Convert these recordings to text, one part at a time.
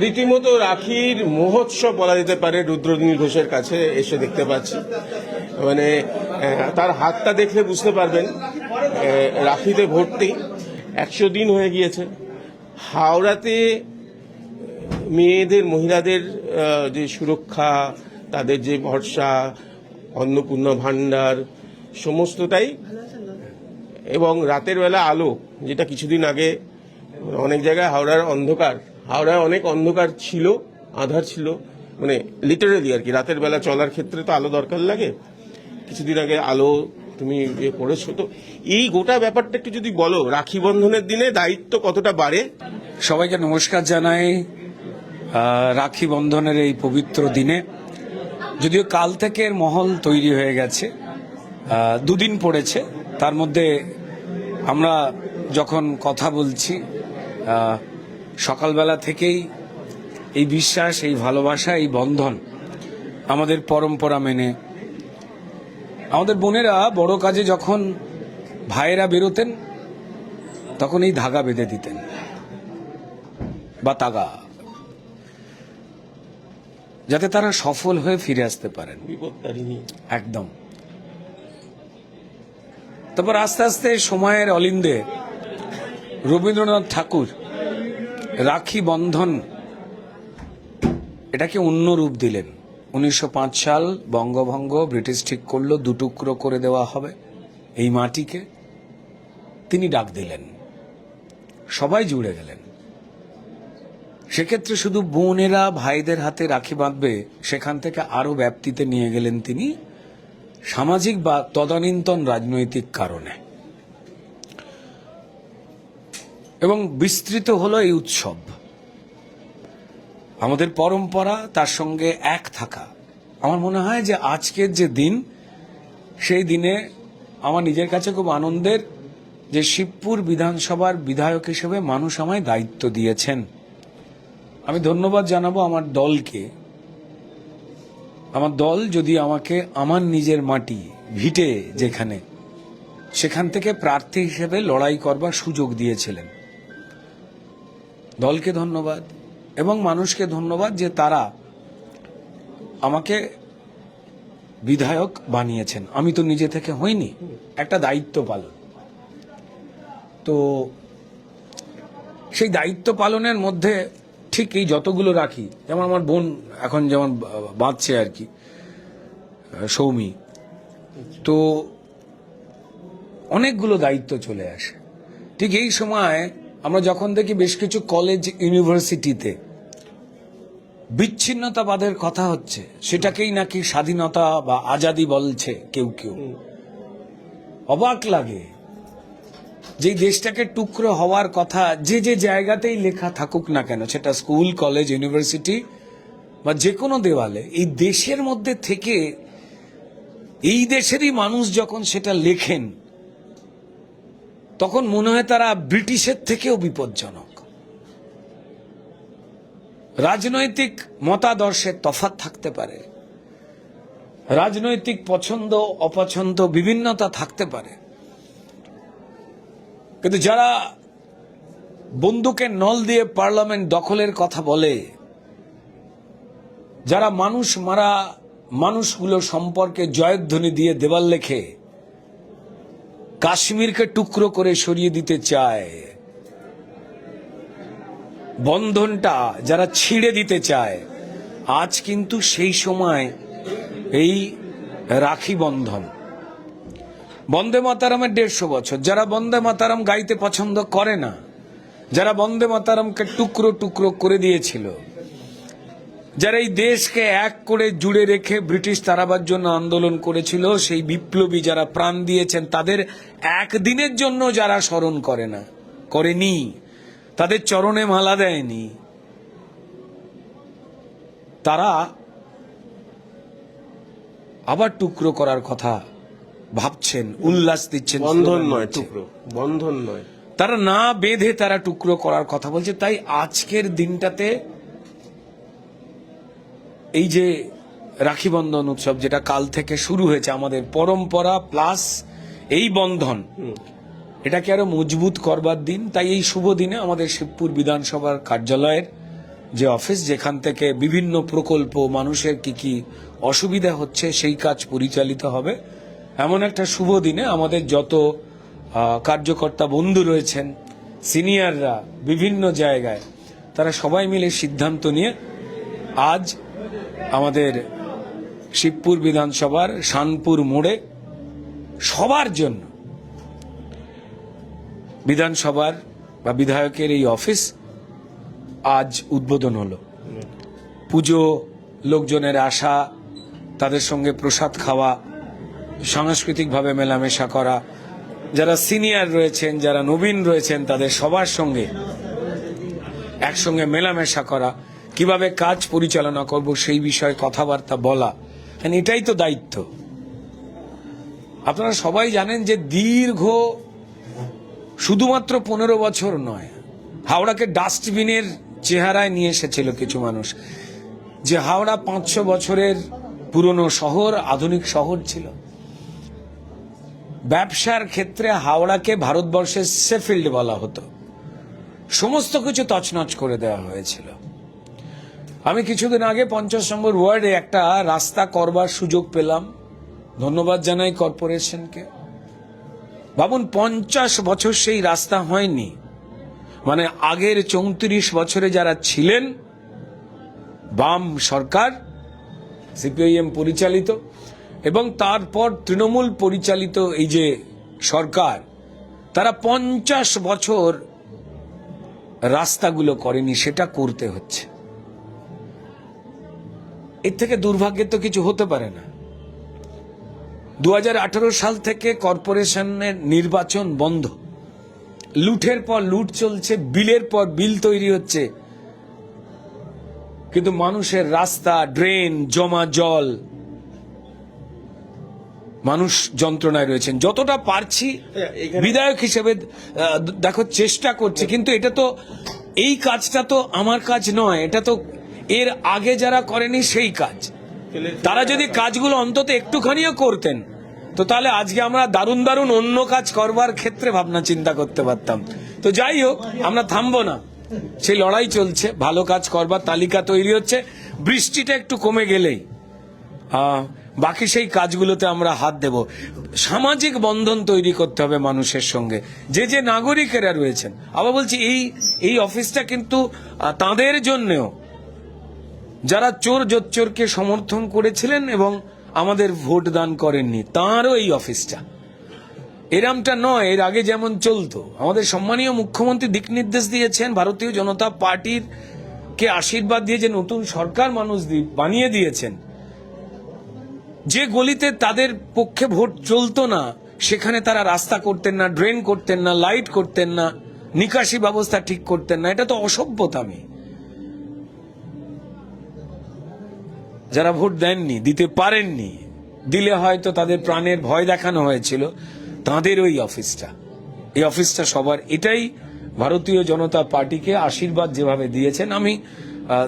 রীতিমতো রাখির মহোৎসব বলা যেতে পারে রুদ্রনীল ঘোষের কাছে এসে দেখতে পাচ্ছি। মানে তার হাতটা দেখলে বুঝতে পারবেন রাখিতে ভর্তি। 100 দিন হয়ে গিয়েছে। হাওড়াতে মেয়েদের মহিলাদের যে সুরক্ষা, তাদের যে ভরসা, অন্নপূর্ণা ভাণ্ডার সমস্তটাই, এবং রাতের বেলা আলো, যেটা কিছুদিন আগে অনেক জায়গায় হাওড়ায় অনেক অন্ধকার ছিল, আধার ছিল, মানে লিটারালি আর কি। রাতের বেলা চলার ক্ষেত্রে তো আলো দরকার লাগে। কিছুদিন আগে আলো তুমি করেছো, তো এই গোটা ব্যাপারটা একটু যদি বলো, রাখি বন্ধনের দিনে দায়িত্ব কতটা বাড়ে? সবাইকে নমস্কার জানাই। রাখি বন্ধনের এই পবিত্র দিনে, যদিও কাল থেকে এর মহল তৈরি হয়ে গেছে, 2 দিন পড়েছে, তার মধ্যে আমরা যখন কথা বলছি সকালবেলা থেকেই এই বিশ্বাস, এই ভালোবাসা, এই বন্ধন আমাদের পরম্পরা মেনে, আমাদের বোনেরা বড় কাজে যখন ভাইয়েরা বেরোতেন তখন এই ধাগা বেঁধে দিতেন বা তাগা, যাতে তারা সফল হয়ে ফিরে আসতে পারেন। একদম। তারপর আস্তে আস্তে সময়ের অলিন্দে রবীন্দ্রনাথ ঠাকুর রাখি বন্ধন এটাকে অন্য রূপ দিলেন। 1905 সাল বঙ্গভঙ্গ, ব্রিটিশ ঠিক করলো 2 টুকরো করে দেওয়া হবে এই মাটিকে। তিনি ডাক দিলেন, সবাই জুড়ে গেলেন। সেক্ষেত্রে শুধু বোনেরা ভাইদের হাতে রাখি বাঁধবে সেখান থেকে আরো ব্যাপ্তিতে নিয়ে গেলেন তিনি, সামাজিক বা তদানীন্তন রাজনৈতিক কারণে, এবং বিস্তৃত হলো এই উৎসব। আমাদের পরম্পরা, তার সঙ্গে এক থাকা। আমার মনে হয় যে আজকের যে দিন, সেই দিনে আমার নিজের কাছে খুব আনন্দের যে শিবপুর বিধানসভার বিধায়ক হিসেবে মানুষ আমায় দায়িত্ব দিয়েছেন। আমি ধন্যবাদ জানাবো আমার দলকে। আমার দল যদি আমাকে আমার নিজের মাটি, ভিটে যেখানে, সেখান থেকে প্রার্থী হিসেবে লড়াই করবার সুযোগ দিয়েছিলেন। দলকে ধন্যবাদ এবং মানুষকে ধন্যবাদ যে তারা আমাকে বিধায়ক বানিয়েছেন। আমি তো নিজে থেকে হইনি, একটা দায়িত্ব পালন। তো সেই দায়িত্ব পালনের মধ্যে ঠিক এই যতগুলো রাখি, যেমন আমার বোন এখন যেমন বাঁচছে আর কি, সৌমি, তো অনেকগুলো দায়িত্ব চলে আসে। ঠিক এই সময় আমরা যখন দেখি বেশ কিছু কলেজ, ইউনিভার্সিটিতে বিচ্ছিন্নতাবাদের কথা হচ্ছে, সেটাকেই নাকি স্বাধীনতা বা আজাদি বলছে কেউ কেউ। অবাক লাগে যে দেশটাকে টুকরো হওয়ার কথা যে যে জায়গাতেই লেখা থাকুক না কেন, সেটা স্কুল, কলেজ, ইউনিভার্সিটি বা যে কোনো দেওয়ালে, এই দেশের মধ্যে থেকে এই দেশেরই মানুষ যখন সেটা লেখেন, তখন মনে হয় তারা ব্রিটিশের থেকেও বিপজ্জনক। রাজনৈতিক মতাদর্শের তফাৎ থাকতে পারে, রাজনৈতিক পছন্দ অপছন্দ বিভিন্নতা থাকতে পারে, কিন্তু যারা বন্দুকের নল দিয়ে পার্লামেন্ট দখলের কথা বলে, যারা মানুষ মারা মানুষগুলো সম্পর্কে জয়ধ্বনি দিয়ে দেওয়াল লেখে, কাশ্মীরকে টুকরো করে সরিয়ে দিতে চায়, বন্ধনটা যারা ছিঁড়ে দিতে চায়, আজ কিন্তু সেই সময় এই রাখি বন্ধন। বন্দে মাতারামের 150 বছর। যারা বন্দে মাতারাম গাইতে পছন্দ করে না, যারা বন্দে মাতারামকে টুকরো টুকরো করে দিয়েছিল, যারা এই দেশকে এক করে জুড়ে রেখে ব্রিটিশ তাড়াবার জন্য আন্দোলন করেছিল, সেই বিপ্লবী যারা প্রাণ দিয়েছেন, তাদের একদিনের জন্য যারা স্মরণ করেনি, তাদের চরণে মালা দেয়নি, তারা আবার টুকরো করার কথা ভাবছেন, উল্লাস দিচ্ছেন। বন্ধন নয়, টুকরো, বন্ধন নয়। তারা না বেঁধে তারা টুকরো করার কথা বলছে। তাই আজকের দিনটাতে এই যে রাখি বন্ধন উৎসব, যেটা কাল থেকে শুরু হয়েছে, আমাদের পরম্পরা প্লাস এই বন্ধন, এটাকে আরো মজবুত করবার দিন। তাই এই শুভ দিনে আমাদের শিবপুর বিধানসভার কার্যালয়ের যে অফিস, যেখান থেকে বিভিন্ন প্রকল্প, মানুষের কি কি অসুবিধা হচ্ছে সেই কাজ পরিচালিত হবে। এমন একটা শুভ দিনে আমাদের যত কার্যকর্তা বন্ধু রয়েছেন, সিনিয়ররা বিভিন্ন জায়গায়, তারা সবাই মিলে সিদ্ধান্ত নিয়ে আজ আমাদের শিবপুর বিধানসভার শানপুর মোড়ে সবার জন্য বিধানসভার বা বিধায়কের এই অফিস আজ উদ্বোধন হলো। পুজো, লোকজনের আসা, তাদের সঙ্গে প্রসাদ খাওয়া, সাংস্কৃতিকভাবে মেলামেশা করা, যারা সিনিয়র রয়েছেন, যারা নবীন রয়েছেন, তাদের সবার সঙ্গে একসঙ্গে মেলামেশা করা, কিভাবে কাজ পরিচালনা করব সেই বিষয়ে কথাবার্তা বলা, এটাই তো দায়িত্ব। আপনারা সবাই জানেন যে দীর্ঘ শুধুমাত্র 15 বছর নয়, হাওড়াকে ডাস্টবিনের চেহারায় নিয়ে এসেছিল কিছু মানুষ। যে হাওড়া 500 বছরের পুরনো শহর, আধুনিক শহর ছিল। ব্যবসার ক্ষেত্রে হাওড়াকে ভারতবর্ষের শেফিল্ড বলা হতো। সমস্ত কিছু তছনছ করে দেওয়া হয়েছিল। আমি কিছুদিন আগে 50 নম্বর ওয়ার্ডে একটা রাস্তা করবার সুযোগ পেলাম। ধন্যবাদ জানাই কর্পোরেশনকে। ভাবুন, 50 বছর সেই রাস্তা হয়নি। মানে আগের 34 বছরে যারা ছিলেন, বাম সরকার, সিপিআইএম পরিচালিত, এবং তারপর তৃণমূল পরিচালিত এই যে সরকার, তারা 50 বছর রাস্তাগুলো করেনি, সেটা করতে হচ্ছে। এর থেকে দুর্ভাগ্যের তো কিছু হতে পারে না। 2018 সাল থেকে কর্পোরেশনের নির্বাচন বন্ধ। লুটের পর লুট চলছে, বিলের পর বিল তৈরি হচ্ছে, কিন্তু মানুষের রাস্তা, ড্রেন, জমা জল, মানুষ যন্ত্রণায় রয়েছেন। যতটা পারছি বিধায়ক হিসেবে দেখো চেষ্টা করছি, কিন্তু এটা তো, এই কাজটা তো আমার কাজ নয়, এটা তো এর আগে যারা করেনি সেই কাজ। তারা যদি কাজগুলো অন্তত একটুখানিও করতেন, তো তাহলে আজকে আমরা দারুণ দারুণ অন্য কাজ করবার ক্ষেত্রে ভাবনা চিন্তা করতে পারতাম। তো যাই হোক, আমরা থামবো না, সেই লড়াই চলছে, ভালো কাজ করবার তালিকা তৈরি হচ্ছে। বৃষ্টিটা একটু কমে গেলেই বাকি সেই কাজগুলোতে আমরা হাত দেব। সামাজিক বন্ধন তৈরি করতে হবে মানুষের সঙ্গে, যে যে নাগরিকেরা রয়েছেন। আবার বলছি, এই অফিসটা কিন্তু তাদের জন্যও, যারা চোর জোচ্চোরকে সমর্থন করেছিলেন এবং আমাদের ভোট দান করেননি, তাঁরও এই অফিসটা। এরামটা নয়, এর আগে যেমন চলতো। আমাদের সম্মানীয় মুখ্যমন্ত্রী দিক নির্দেশ দিয়েছেন, ভারতীয় জনতা পার্টির কে আশীর্বাদ দিয়ে যে নতুন সরকার মানুষ বানিয়ে দিয়েছেন, যে গলিতে তাদের পক্ষে ভোট চলতো না, সেখানে তারা রাস্তা করতেন না, ড্রেন করতেন না, লাইট করতেন না, নিকাশি ব্যবস্থা ঠিক করতেন না। এটা তো অসভ্যতামি। যারা ভোট দেননি, দিতে পারেননি, দিলে হয়তো তাদের প্রাণের ভয় দেখানো হয়েছিল, তাদের ওই অফিসটা, এই অফিসটা সবার। এটাই ভারতীয় জনতা পার্টিকে আশীর্বাদ যেভাবে দিয়েছেন। আমি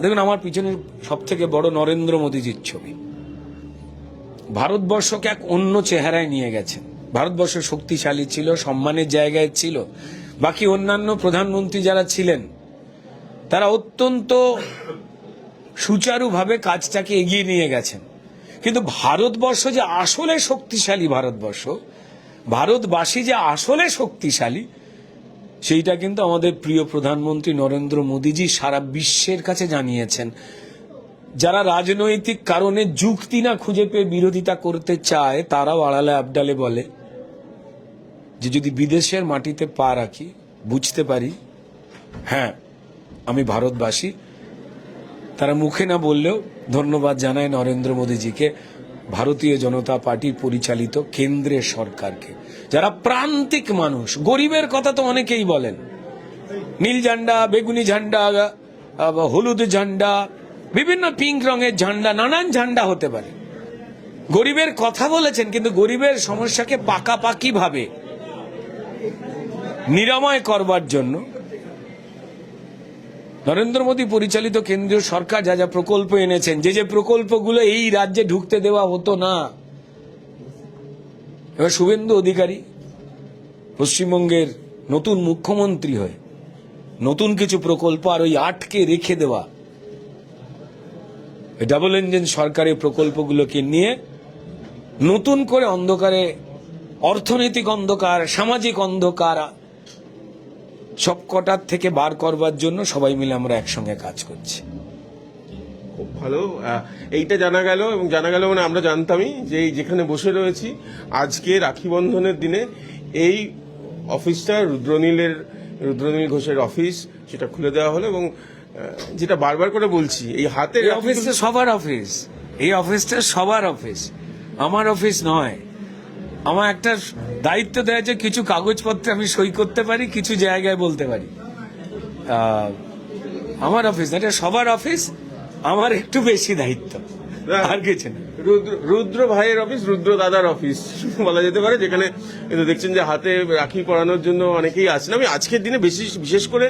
দেখুন, আমার পিছনে সব থেকে বড় নরেন্দ্র মোদীজির ছবি। ভারতবর্ষকে এক অন্য চেহারায় নিয়ে গেছেন। ভারতবর্ষ শক্তিশালী ছিল, সম্মানের জায়গায় ছিল। বাকি অন্যান্য প্রধানমন্ত্রী যারা ছিলেন, তারা অত্যন্ত সুচারুভাবে কাজটাকে এগিয়ে নিয়ে গেছেন। কিন্তু ভারতবর্ষ যে আসলে শক্তিশালী, ভারতবাসী যে আসলে শক্তিশালী, সেইটা কিন্তু আমাদের প্রিয় প্রধানমন্ত্রী নরেন্দ্র মোদীজি সারা বিশ্বের কাছে জানিয়েছেন। যারা রাজনৈতিক কারণে যুক্তি না খুঁজে পেয়ে বিরোধিতা করতে চায়, তারাও আড়ালে আবডালে বলে যে যদি বিদেশের মাটিতে পা রাখি, বুঝতে পারি হ্যাঁ আমি ভারতবাসী। তারা মুখে না বললেও ধন্যবাদ জানায় নরেন্দ্র মোদীজিকে, ভারতীয় জনতা পার্টি পরিচালিত কেন্দ্রের সরকারকে। যারা প্রান্তিক মানুষ, গরিবের কথা তো অনেকেই বলেন, নীল ঝান্ডা, বেগুনি ঝান্ডা, হলুদ ঝান্ডা, বিভিন্ন পিঙ্ক রঙের ঝান্ডা, নানান ঝান্ডা হতে পারে। গরিবের কথা বলেছেন, কিন্তু গরিবের সমস্যাকে পাকাপাকি ভাবে নিরাময় করবার জন্য নরেন্দ্র মোদী পরিচালিত কেন্দ্রীয় সরকার যা যা প্রকল্প এনেছেন, যে প্রকল্পগুলো এই রাজ্যে ঢুকতে দেওয়া হতো না, এবার শুভেন্দু অধিকারী পশ্চিমবঙ্গের নতুন মুখ্যমন্ত্রী হয়ে নতুন কিছু প্রকল্প আর ওই আটকে রেখে দেওয়া ডাবল ইঞ্জিন সরকারি প্রকল্পগুলোকে নিয়ে নতুন করে অন্ধকারে, অর্থনৈতিক অন্ধকার, সামাজিক অন্ধকার সব কটার থেকে বার করবার জন্য সবাই মিলে আমরা একসঙ্গে কাজ করছি। খুব ভালো, এইটা জানা গেল। এবং জানা গেল মানে আমরা জানতামই যে এই যেখানে বসে রয়েছি আজকে রাখি বন্ধনের দিনে এই অফিসটা রুদ্রনীল ঘোষের অফিস, সেটা খুলে দেওয়া হলো। এবং যেটা বারবার করে বলছি, এই হাতে এই অফিসটা সবার অফিস, এই অফিসটা সবার অফিস, আমার অফিস নয়। আমার একটা দায়িত্ব দেওয়া যে কিছু কাগজপত্রে আমি সই করতে পারি, কিছু জায়গায় বলতে পারি। আমার অফিস না, এটা সবার অফিস, আমার একটু বেশি দায়িত্ব, আর কিছু না। রুদ্র ভাইয়ের অফিস, রুদ্র দাদার অফিস বলা যেতে পারে, যেখানে কিন্তু দেখছেন যে হাতে রাখি পরানোর জন্য অনেকেই আছেন। আমি আজকের দিনে বিশেষ করে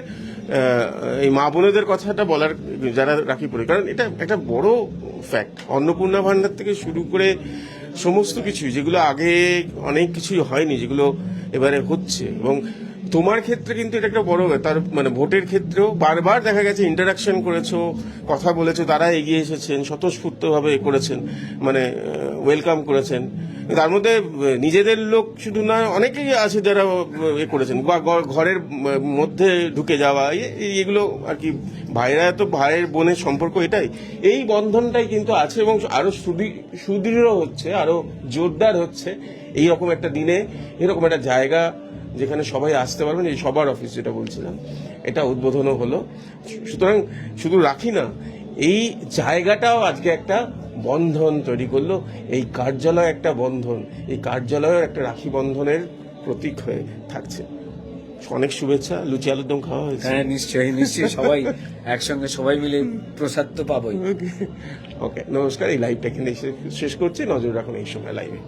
এই মা বোনেদের কথাটা বলার, যারা রাখি পরে, কারণ এটা একটা বড় ফ্যাক্ট। অন্নপূর্ণা ভান্ডার থেকে শুরু করে সমস্ত কিছু, যেগুলো আগে অনেক কিছুই হয়নি, যেগুলো এবারে হচ্ছে। এবং তোমার ক্ষেত্রে কিন্তু এটা একটা বড়, তার মানে ভোটের ক্ষেত্রেও বারবার দেখা গেছে ইন্টারাকশন করেছো, কথা বলেছো, তারা এগিয়ে এসেছেন, স্বতঃস্ফূর্তভাবে করেছেন, মানে ওয়েলকাম করেছেন। তার মধ্যে নিজেদের লোক শুধু না, অনেকেই আছে যারা করেছেন, ঘরের মধ্যে ঢুকে যাওয়া, এগুলো আর কি। ভাইরা তো ভাইয়ের বোনের সম্পর্ক, এটাই, এই বন্ধনটাই কিন্তু আছে এবং আরো সুদৃঢ় হচ্ছে, আরো জোরদার হচ্ছে এইরকম একটা দিনে, এরকম একটা জায়গা যেখানে সবাই আসতে পারবেন। এই সবার অফিস যেটা বলছিলাম, এটা উদ্বোধনও হলো। সুতরাং শুধু রাখি না, এই জায়গাটাও আজকে একটা বন্ধন তৈরি করলো। এই কার্যালয় একটা বন্ধন, এই কার্যালয়ের একটা রাখি বন্ধনের প্রতীক হয়ে থাকছে। অনেক শুভেচ্ছা। লুচি আলুর দম খাওয়া হয়েছে? হ্যাঁ, নিশ্চয়ই নিশ্চয়ই, সবাই একসঙ্গে সবাই মিলে প্রসাদ তো পাবোই। ওকে, নমস্কার। এই লাইভটা এখানে শেষ করছি। নজর রাখুন এই সময় লাইভে।